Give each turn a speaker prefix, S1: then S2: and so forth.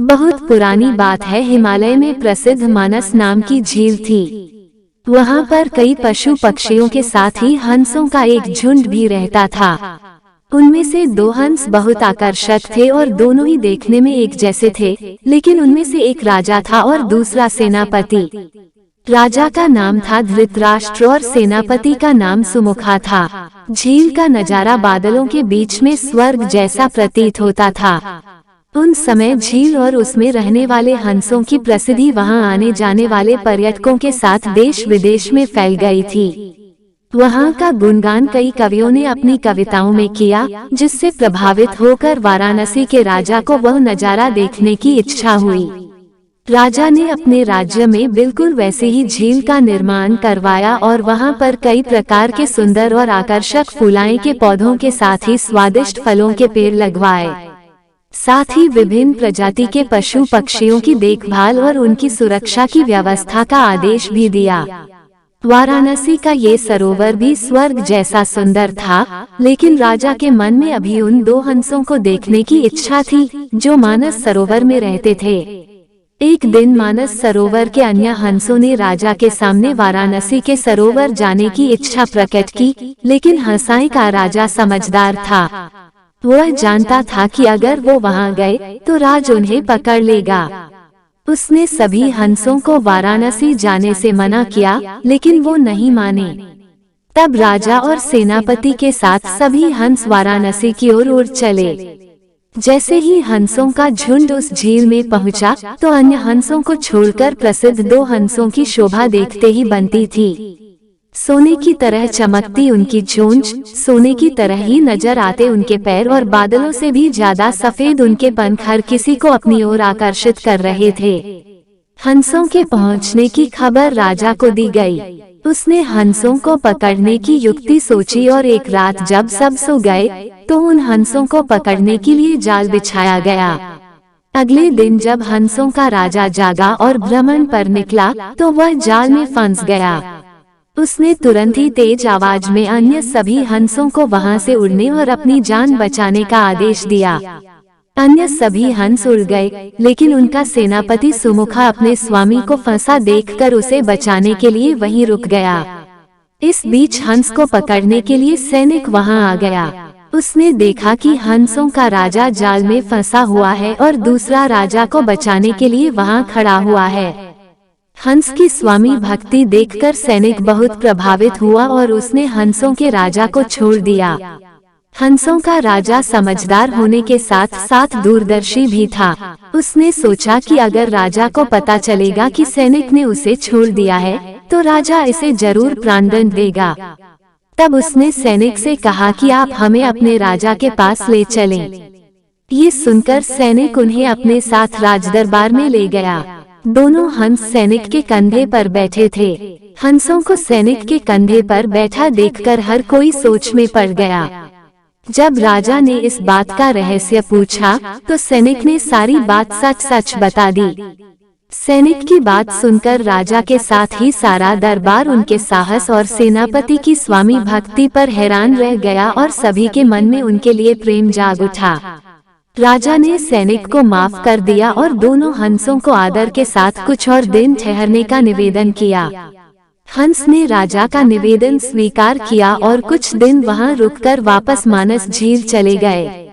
S1: बहुत पुरानी बात है, हिमालय में प्रसिद्ध मानस नाम की झील थी। वहाँ पर कई पशु पक्षियों के साथ ही हंसों का एक झुंड भी रहता था। उनमें से 2 हंस बहुत आकर्षक थे और दोनों ही देखने में एक जैसे थे, लेकिन उनमें से एक राजा था और दूसरा सेनापति। राजा का नाम था धृतराष्ट्र और सेनापति का नाम सुमुखा था। झील का नजारा बादलों के बीच में स्वर्ग जैसा प्रतीत होता था। उन समय झील और उसमें रहने वाले हंसों की प्रसिद्धि वहां आने जाने वाले पर्यटकों के साथ देश विदेश में फैल गई थी। वहां का गुणगान कई कवियों ने अपनी कविताओं में किया, जिससे प्रभावित होकर वाराणसी के राजा को वह नजारा देखने की इच्छा हुई। राजा ने अपने राज्य में बिल्कुल वैसे ही झील का निर्माण करवाया और वहां पर कई प्रकार के सुंदर और आकर्षक फुलाए के पौधों के साथ ही स्वादिष्ट फलों के पेड़ लगवाए। साथ ही विभिन्न प्रजाति के पशु पक्षियों की देखभाल और उनकी सुरक्षा की व्यवस्था का आदेश भी दिया। वाराणसी का ये सरोवर भी स्वर्ग जैसा सुंदर था, लेकिन राजा के मन में अभी उन 2 हंसों को देखने की इच्छा थी, जो मानस सरोवर में रहते थे। एक दिन मानस सरोवर के अन्य हंसों ने राजा के सामने वाराणसी के सरोवर जाने की इच्छा प्रकट की, लेकिन हंसाई का राजा समझदार था। वह जानता था कि अगर वो वहां गए तो राज उन्हें पकड़ लेगा। उसने सभी हंसों को वाराणसी जाने से मना किया, लेकिन वो नहीं माने। तब राजा और सेनापति के साथ सभी हंस वाराणसी की ओर उड़ चले। जैसे ही हंसों का झुंड उस झील में पहुंचा, तो अन्य हंसों को छोड़कर प्रसिद्ध 2 हंसों की शोभा देखते ही बनती थी। सोने की तरह चमकती उनकी चोंच, सोने की तरह ही नजर आते उनके पैर और बादलों से भी ज्यादा सफेद उनके पंख हर किसी को अपनी ओर आकर्षित कर रहे थे। हंसों के पहुंचने की खबर राजा को दी गई। उसने हंसों को पकड़ने की युक्ति सोची और एक रात जब सब सो गए, तो उन हंसों को पकड़ने के लिए जाल बिछाया गया। अगले दिन जब हंसों का राजा जागा और भ्रमण पर निकला, तो वह जाल में फंस गया। उसने तुरंत ही तेज आवाज में अन्य सभी हंसों को वहां से उड़ने और अपनी जान बचाने का आदेश दिया। अन्य सभी हंस उड़ गए, लेकिन उनका सेनापति सुमुखा अपने स्वामी को फंसा देखकर उसे बचाने के लिए वहीं रुक गया। इस बीच हंस को पकड़ने के लिए सैनिक वहां आ गया। उसने देखा कि हंसों का राजा जाल में फंसा हुआ है और दूसरा राजा को बचाने के लिए वहां खड़ा हुआ है। हंस की स्वामी भक्ति देखकर सैनिक बहुत प्रभावित हुआ और उसने हंसों के राजा को छोड़ दिया। हंसों का राजा समझदार होने के साथ साथ दूरदर्शी भी था। उसने सोचा कि अगर राजा को पता चलेगा कि सैनिक ने उसे छोड़ दिया है, तो राजा इसे जरूर प्राणदंड देगा। तब उसने सैनिक से कहा कि आप हमें अपने राजा के पास ले चलें। ये सुनकर सैनिक उन्हें अपने साथ राजदरबार में ले गया। दोनों हंस सैनिक के कंधे पर बैठे थे। हंसों को सैनिक के कंधे पर बैठा देखकर हर कोई सोच में पड़ गया। जब राजा ने इस बात का रहस्य पूछा, तो सैनिक ने सारी बात सच सच बता दी। सैनिक की बात सुनकर राजा के साथ ही सारा दरबार उनके साहस और सेनापति की स्वामी भक्ति पर हैरान रह गया और सभी के मन में उनके लिए प्रेम जाग उठा। राजा ने सैनिक को माफ कर दिया और दोनों हंसों को आदर के साथ कुछ और दिन ठहरने का निवेदन किया। हंस ने राजा का निवेदन स्वीकार किया और कुछ दिन वहां रुककर वापस मानस झील चले गए।